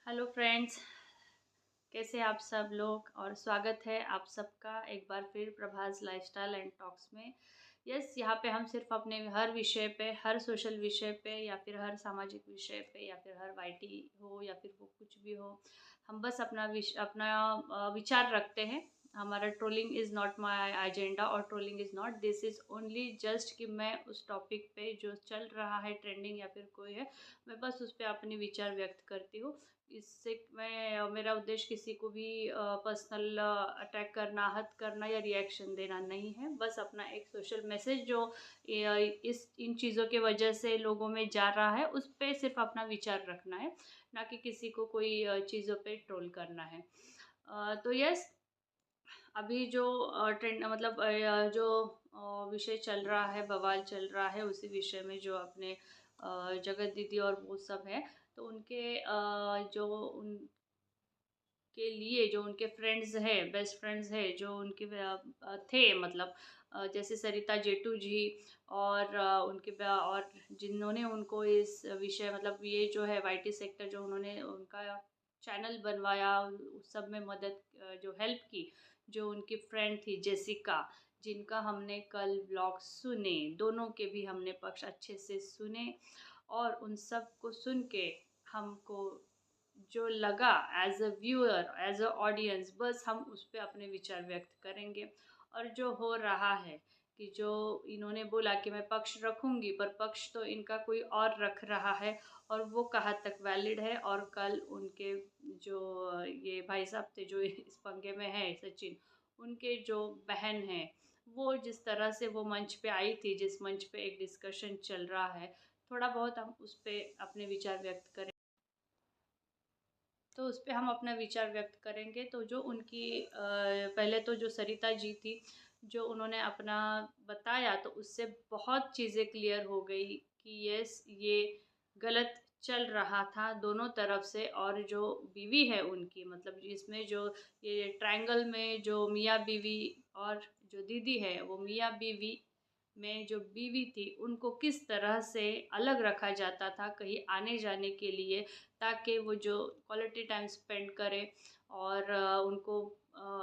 Hello friends, कैसे आप सब लोग। और स्वागत है आप सबका एक बार फिर प्रभास लाइफस्टाइल एंड टॉक्स में। यहाँ पे हम सिर्फ अपने हर विषय पे, हर सोशल विषय पे या फिर हर सामाजिक विषय पे या फिर हर वाईटी हो या फिर वो कुछ भी हो, हम बस अपना विचार रखते हैं। हमारा trolling is not my agenda और trolling is not, this is only just कि मैं उस टॉपिक पे जो चल रहा है ट्रेंडिंग या फिर कोई है, मैं बस उस पर अपने विचार व्यक्त करती हूँ। इससे मैं मेरा उद्देश्य किसी को भी पर्सनल अटैक करना, हर्ट करना या रिएक्शन देना नहीं है। बस अपना एक सोशल मैसेज जो इस इन चीज़ों के वजह से लोगों में जा रहा है उस पे सिर्फ अपना विचार रखना है, ना कि किसी को कोई चीज़ों पे ट्रोल करना है। तो यस, अभी जो ट्रेंड मतलब जो विषय चल रहा है, बवाल चल रहा है, उसी विषय में जो अपने जगत दीदी और वो सब है, तो उनके जो उनके लिए जो उनके फ्रेंड्स है, बेस्ट फ्रेंड्स है, जो उनके थे मतलब जैसे सरिता जेटू जी और और जिन्होंने उनको इस विषय मतलब ये जो है वाईटी सेक्टर जो उन्होंने उनका चैनल बनवाया, उस सब में मदद जो हेल्प की, जो उनकी फ्रेंड थी जेसिका, जिनका हमने कल ब्लॉग सुने, दोनों के भी हमने पक्ष अच्छे से सुने। और उन सब को सुन के हमको जो लगा as a viewer, as a audience, बस हम उस पर अपने विचार व्यक्त करेंगे। और जो हो रहा है कि जो इन्होंने बोला कि मैं पक्ष रखूंगी, पर पक्ष तो इनका कोई और रख रहा है, और वो कहाँ तक वैलिड है। और कल उनके जो ये भाई साहब थे जो इस पंगे में है, सचिन, उनके जो बहन है, वो जिस तरह से वो मंच पे आई थी, जिस मंच पे एक डिस्कशन चल रहा है, थोड़ा बहुत हम उस पर अपने विचार व्यक्त करें। तो उस पे हम अपना विचार व्यक्त करेंगे। तो जो उनकी पहले तो जो सरिता जी थी, जो उन्होंने अपना बताया, तो उससे बहुत चीज़ें क्लियर हो गई कि यस, ये गलत चल रहा था दोनों तरफ से। और जो बीवी है उनकी, मतलब इसमें जो ये ट्रायंगल में जो मियाँ बीवी और जो दीदी है, वो मियाँ बीवी में जो बीवी थी, उनको किस तरह से अलग रखा जाता था कहीं आने जाने के लिए, ताकि वो जो क्वालिटी टाइम स्पेंड करे। और उनको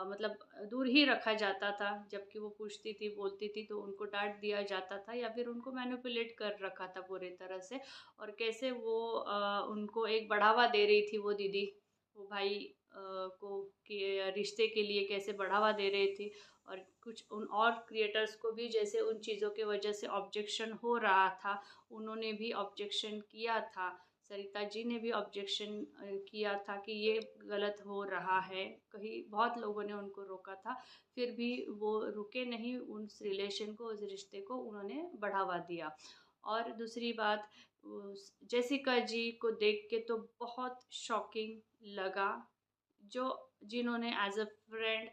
मतलब दूर ही रखा जाता था। जबकि वो पूछती थी, बोलती थी, तो उनको डांट दिया जाता था या फिर उनको मैनिपुलेट कर रखा था पूरी तरह से। और कैसे वो उनको एक बढ़ावा दे रही थी वो दीदी, वो भाई को कि रिश्ते के लिए कैसे बढ़ावा दे रही थी। और कुछ उन और क्रिएटर्स को भी जैसे उन चीज़ों के वजह से ऑब्जेक्शन हो रहा था, उन्होंने भी ऑब्जेक्शन किया था। सरिता जी ने भी ऑब्जेक्शन किया था कि ये गलत हो रहा है। कहीं बहुत लोगों ने उनको रोका था, फिर भी वो रुके नहीं, उस रिलेशन को, उस रिश्ते को उन्होंने बढ़ावा दिया। और दूसरी बात, जेसिका जी को देख के तो बहुत शॉकिंग लगा। जो जिन्होंने एज अ फ्रेंड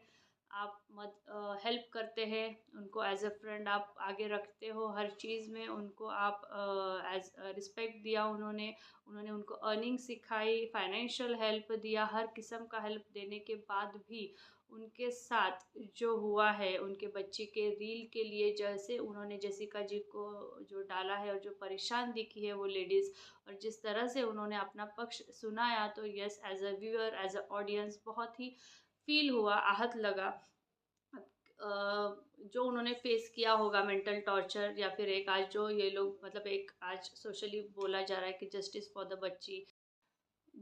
आप मत हेल्प करते हैं, उनको एज अ फ्रेंड आप आगे रखते हो, हर चीज़ में उनको आप एज रिस्पेक्ट दिया। उन्होंने उनको अर्निंग सिखाई, फाइनेंशियल हेल्प दिया, हर किस्म का हेल्प देने के बाद भी उनके साथ जो हुआ है, उनके बच्चे के रील के लिए जैसे उन्होंने जेसिका जी को जो डाला है और जो परेशान दिखी है वो लेडीज़, और जिस तरह से उन्होंने अपना पक्ष सुनाया, तो yes, as a viewer, as a audience, बहुत ही फील हुआ, आहत लगा। जो उन्होंने फेस किया होगा मेंटल टॉर्चर, या फिर एक आज जो ये लोग मतलब एक आज सोशली बोला जा रहा है कि जस्टिस फॉर द बच्ची,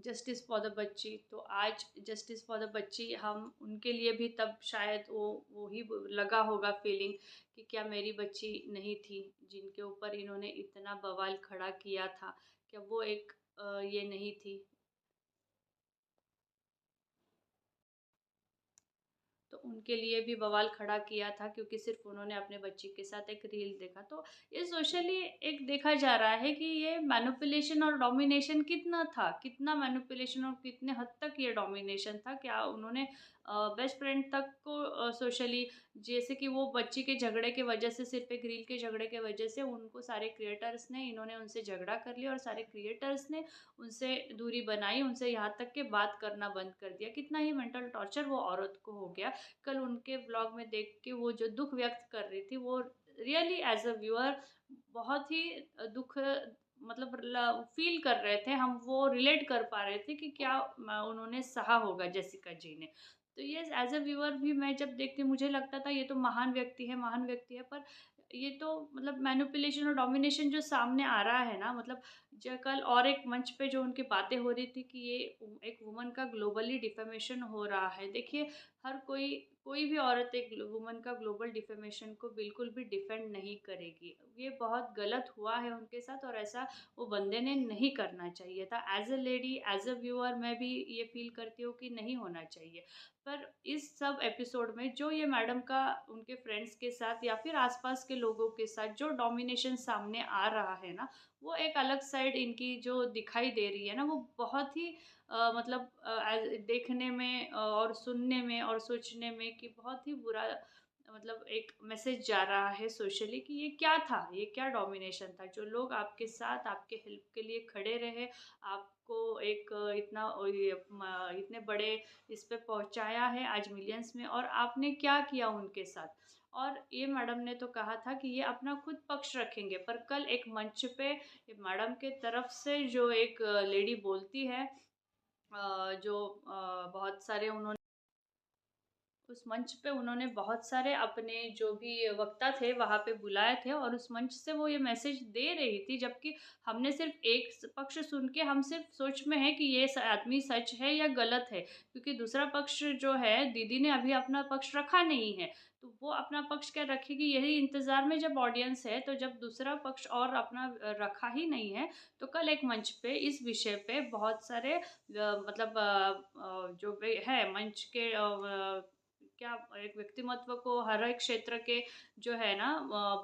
जस्टिस फॉर द बच्ची, तो आज जस्टिस फॉर द बच्ची, हम उनके लिए भी तब शायद वो ही लगा होगा फीलिंग कि क्या मेरी बच्ची नहीं थी, जिनके ऊपर इन्होंने इतना बवाल खड़ा किया था, क्या वो एक ये नहीं थी। तो उनके लिए भी बवाल खड़ा किया था, क्योंकि सिर्फ उन्होंने अपने बच्ची के साथ एक रील देखा। तो ये सोशली एक देखा जा रहा है कि ये मैनिपुलेशन और डोमिनेशन कितना था, कितना मैनिपुलेशन और कितने हद तक ये डोमिनेशन था। क्या उन्होंने बेस्ट फ्रेंड तक को सोशली, जैसे कि वो बच्ची के झगड़े के वजह से, सिर्फ एक रील के झगड़े के वजह से उनको सारे क्रिएटर्स ने, इन्होंने उनसे झगड़ा कर लिया और सारे क्रिएटर्स ने उनसे दूरी बनाई, उनसे यहाँ तक के बात करना बंद कर दिया। कितना ही मेंटल टॉर्चर वो औरत को हो गया। कल उनके ब्लॉग में देख के वो जो दुख व्यक्त कर रही थी, वो रियली एज अ व्यूअर बहुत ही दुख मतलब फील कर रहे थे, हम वो रिलेट कर पा रहे थे कि क्या उन्होंने सहा होगा जेसिका जी ने। तो ये एज अ व्यूअर भी मैं जब देखती मुझे लगता था ये तो महान व्यक्ति है, महान व्यक्ति है, पर ये तो मतलब मैनिपुलेशन और डोमिनेशन जो सामने आ रहा है ना, मतलब जो कल और एक मंच पे जो उनकी बातें हो रही थी कि ये एक वुमन का ग्लोबली डिफेमेशन हो रहा है। देखिए, हर कोई भी औरत एक वुमन का ग्लोबल डिफेमेशन को बिल्कुल भी डिफेंड नहीं करेगी। ये बहुत गलत हुआ है उनके साथ और ऐसा वो बंदे ने नहीं करना चाहिए था। As a lady, as a viewer मैं भी ये फील करती हूँ कि नहीं होना चाहिए। पर इस सब एपिसोड में जो ये मैडम का उनके फ्रेंड्स के साथ या फिर आसपास के लोगों के साथ जो डोमिनेशन सामने आ रहा है ना, वो एक अलग साइड इनकी जो दिखाई दे रही है ना, वो बहुत ही मतलब देखने में और सुनने में और सोचने में कि बहुत ही बुरा मतलब एक मैसेज जा रहा है सोशली कि ये क्या था, ये क्या डोमिनेशन था। जो लोग आपके साथ आपके हेल्प के लिए खड़े रहे, आपको एक इतना इतने बड़े इस पे पहुंचाया है आज मिलियंस में, और आपने क्या किया उनके साथ। और ये मैडम ने तो कहा था कि ये अपना खुद पक्ष रखेंगे, पर कल एक मंच पे मैडम के तरफ से जो एक लेडी बोलती है, जो बहुत सारे उन्होंने उस मंच पे उन्होंने बहुत सारे अपने जो भी वक्ता थे वहाँ पे बुलाए थे और उस मंच से वो ये मैसेज दे रही थी, जबकि हमने सिर्फ एक पक्ष सुन के हम सिर्फ सोच में है कि ये आदमी सच है या गलत है, क्योंकि दूसरा पक्ष जो है दीदी ने अभी अपना पक्ष रखा नहीं है। तो वो अपना पक्ष क्या रखेगी, यही इंतजार में जब ऑडियंस है, तो जब दूसरा पक्ष और अपना रखा ही नहीं है, तो कल एक मंच पे इस विषय पे बहुत सारे मतलब जो है मंच के क्या एक व्यक्तिमत्व को हर एक क्षेत्र के जो है ना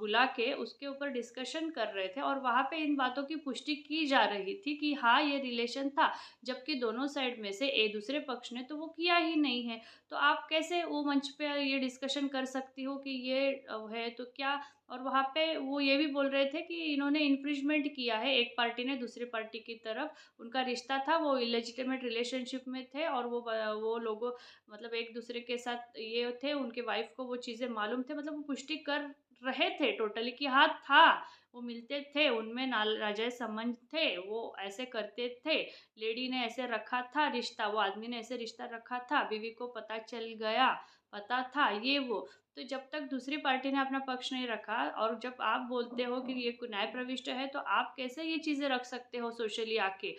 बुला के उसके ऊपर डिस्कशन कर रहे थे और वहाँ पे इन बातों की पुष्टि की जा रही थी कि हाँ ये रिलेशन था, जबकि दोनों साइड में से दूसरे पक्ष ने तो वो किया ही नहीं है। तो आप कैसे वो मंच पे ये डिस्कशन कर सकती हो कि ये है तो क्या। और वहाँ पे वो ये भी बोल रहे थे कि इन्होंने इन्फ्रिजमेंट किया है, एक पार्टी ने दूसरी पार्टी की तरफ, उनका रिश्ता था वो इलेजिटिमेट रिलेशनशिप में थे और वो लोगों मतलब एक दूसरे के साथ ये थे, उनके वाइफ को वो चीज़ें मालूम थे, मतलब वो पुष्टि कर रहे थे टोटली कि हाँ था, वो मिलते थे, उनमें नाजायज संबंध थे, वो ऐसे करते थे, लेडी ने ऐसे रखा था रिश्ता, वो आदमी ने ऐसे रिश्ता रखा था, बीवी को पता चल गया, पता था ये वो। तो जब तक दूसरी पार्टी ने अपना पक्ष नहीं रखा और जब आप बोलते हो कि ये न्याय प्रविष्ट है, तो आप कैसे ये चीज़ें रख सकते हो सोशली आके।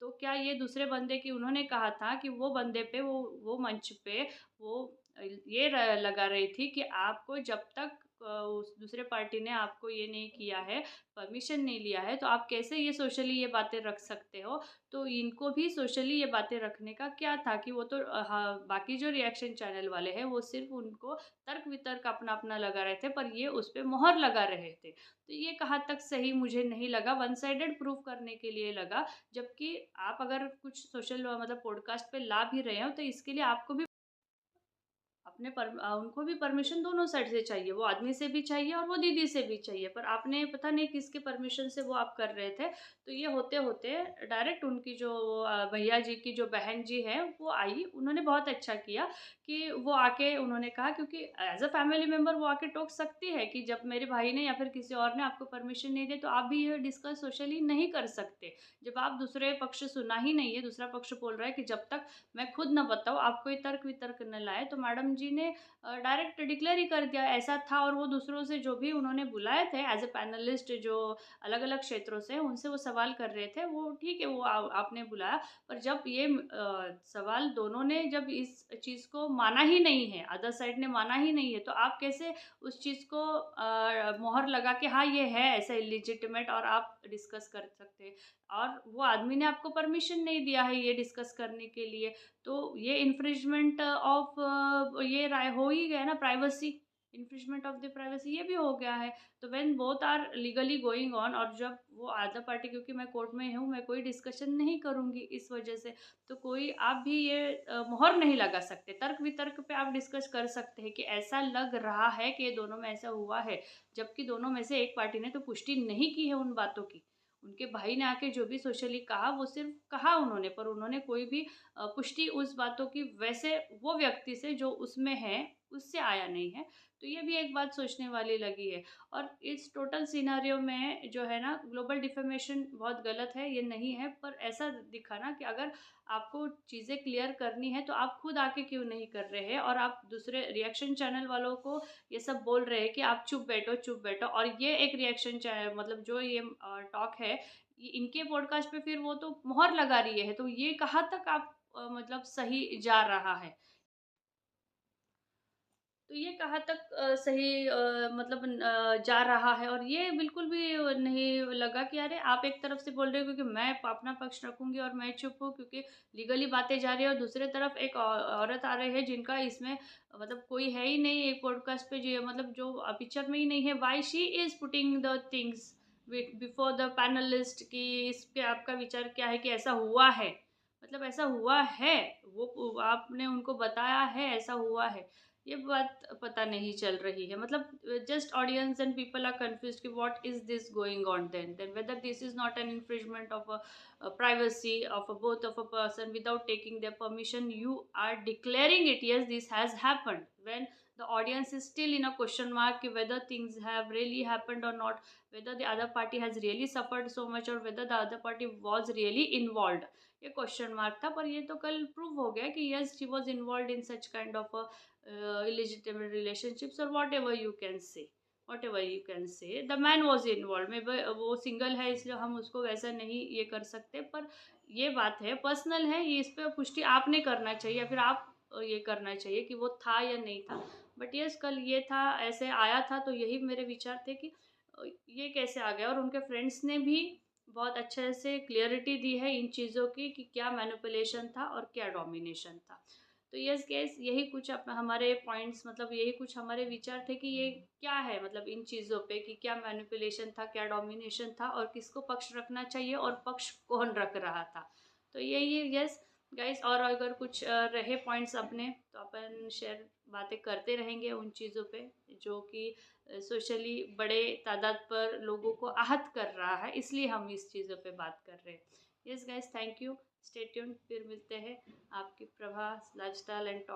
तो क्या ये दूसरे बंदे की उन्होंने कहा था कि वो बंदे पे वो मंच पे वो ये लगा रही थी कि आपको जब तक उस दूसरे पार्टी ने आपको ये नहीं किया है, परमिशन नहीं लिया है, तो आप कैसे ये सोशली ये बातें रख सकते हो। तो इनको भी सोशली ये बातें रखने का क्या था कि वो तो हाँ, बाकी जो रिएक्शन चैनल वाले हैं वो सिर्फ उनको तर्क वितर्क अपना अपना लगा रहे थे, पर ये उस पर मोहर लगा रहे थे। तो ये कहाँ तक सही मुझे नहीं लगा, वन साइडेड प्रूफ करने के लिए लगा। जबकि आप अगर कुछ सोशल मतलब पॉडकास्ट पे ला भी रहे हो, तो इसके लिए आपको भी उनको भी परमिशन दोनों साइड से चाहिए, वो आदमी से भी चाहिए और वो दीदी से भी चाहिए, पर आपने पता नहीं किसके परमिशन से वो आप कर रहे थे। तो ये होते-होते डायरेक्ट उनकी जो भैया जी की जो बहन जी हैं, वो आई, उन्होंने बहुत अच्छा किया कि वो आके उन्होंने कहा, क्योंकि एज़ अ फैमिली मेंबर वो आके टोक सकती है कि जब मेरे भाई ने या फिर किसी और ने आपको परमिशन नहीं दी, तो आप भी ये डिस्कस सोशली नहीं कर सकते। जब आप दूसरे पक्ष सुना ही नहीं है, दूसरा पक्ष बोल रहा है कि जब तक मैं खुद ना बताऊँ, आप कोई तर्क-वितर्क न लाएँ, तो मैडम जी ने डायरेक्ट डिक्लेयर ही कर दिया ऐसा था, और वो दूसरों से जो भी उन्होंने बुलाए थे एज़ अ पैनलिस्ट जो अलग-अलग क्षेत्रों से उनसे वो सवाल कर रहे थे, वो ठीक है वो आपने बुलाया, पर जब ये सवाल दोनों ने जब इस चीज़ को माना ही नहीं है, अदर साइड ने माना ही नहीं है, तो आप कैसे उस चीज़ को मोहर लगा के हाँ, ये है ऐसा इल्लीजिटिमेट और आप डिस्कस कर सकते हैं। और वो आदमी ने आपको परमिशन नहीं दिया है ये डिस्कस करने के लिए, तो ये इन्फ्रिजमेंट ऑफ ये राय हो ही गया ना, privacy, infringement of the privacy ये भी हो गया है। तो when both are legally going on, और जब वो अदर पार्टी, क्योंकि मैं कोर्ट में हूँ, मैं कोई डिस्कशन नहीं करूँगी इस वजह से, तो कोई आप भी ये मोहर नहीं लगा सकते। तर्क वितर्क पे आप डिस्कस कर सकते हैं कि ऐसा लग रहा है कि ये दोनों में ऐसा हुआ है, जबकि दोनों में से एक पार्टी ने तो पुष्टि नहीं की है उन बातों की। उनके भाई ने आके जो भी सोशली कहा वो सिर्फ कहा उन्होंने, पर उन्होंने कोई भी पुष्टि उस बातों की वैसे वो व्यक्ति से जो उसमें है उससे आया नहीं है। तो ये भी एक बात सोचने वाली लगी है। और इस टोटल सिनेरियो में जो है ना, ग्लोबल डिफेमेशन बहुत गलत है, ये नहीं है, पर ऐसा दिखा ना कि अगर आपको चीज़ें क्लियर करनी है तो आप खुद आके क्यों नहीं कर रहे हैं, और आप दूसरे रिएक्शन चैनल वालों को ये सब बोल रहे हैं कि आप चुप बैठो। और ये एक रिएक्शन चैनल, मतलब जो ये टॉक है, इनके पॉडकास्ट पे फिर वो तो मोहर लगा रही है, तो ये कहाँ तक आप मतलब सही जा रहा है। तो ये कहाँ तक सही मतलब जा रहा है, और ये बिल्कुल भी नहीं लगा कि अरे आप एक तरफ से बोल रहे हो क्योंकि मैं अपना पक्ष रखूंगी और मैं चुप हूँ क्योंकि लीगली बातें जा रही है, और दूसरे तरफ एक औरत आ रही है जिनका इसमें मतलब कोई है ही नहीं एक पॉडकास्ट पे, जो मतलब जो पिक्चर में ही नहीं है, why she is putting the things before the panelist कि इस पे आपका विचार क्या है, कि ऐसा हुआ है, मतलब ऐसा हुआ है, वो आपने उनको बताया है ऐसा हुआ है, ये बात पता नहीं चल रही है। मतलब just audience and people are confused कि what is this going on, then whether this is not an infringement of privacy of both of a person without taking their permission, you are declaring it, yes this has happened, when the audience is still in a question mark कि whether things have really happened or not, whether the other party has really suffered so much or whether the other party was really involved, ये question mark था। पर ये तो कल prove हो गया कि yes she was involve in such kind of illegitimate relationships or whatever you can say, whatever you can say, the man was involved, मे वो सिंगल है इसलिए हम उसको वैसा नहीं ये कर सकते, पर ये बात है पर्सनल है, ये इस पर पुष्टि आपने करना चाहिए या फिर आप ये करना चाहिए कि वो था या नहीं था। बट यस कल ये था, ऐसे आया था, तो यही मेरे विचार थे कि ये कैसे आ गया। और उनके फ्रेंड्स ने भी बहुत अच्छे से क्लियरिटी दी है इन चीज़ों की कि क्या मैनिपुलेशन था और क्या डोमिनेशन था। तो यस गैस यही कुछ हमारे पॉइंट्स, मतलब यही कुछ हमारे विचार थे कि ये क्या है, मतलब इन चीज़ों पे कि क्या मैनिपुलेशन था, क्या डोमिनेशन था, और किसको पक्ष रखना चाहिए और पक्ष कौन रख रहा था। तो यही यस गाइस, और अगर कुछ रहे पॉइंट्स अपने, तो अपन शेयर बातें करते रहेंगे उन चीज़ों पे जो कि सोशली बड़े तादाद पर लोगों को आहत कर रहा है, इसलिए हम इस चीज़ों पे बात कर रहे हैं। Yes guys, thank you, stay tuned, फिर मिलते हैं आपकी प्रभा लाइफस्टाइल एंड टॉक।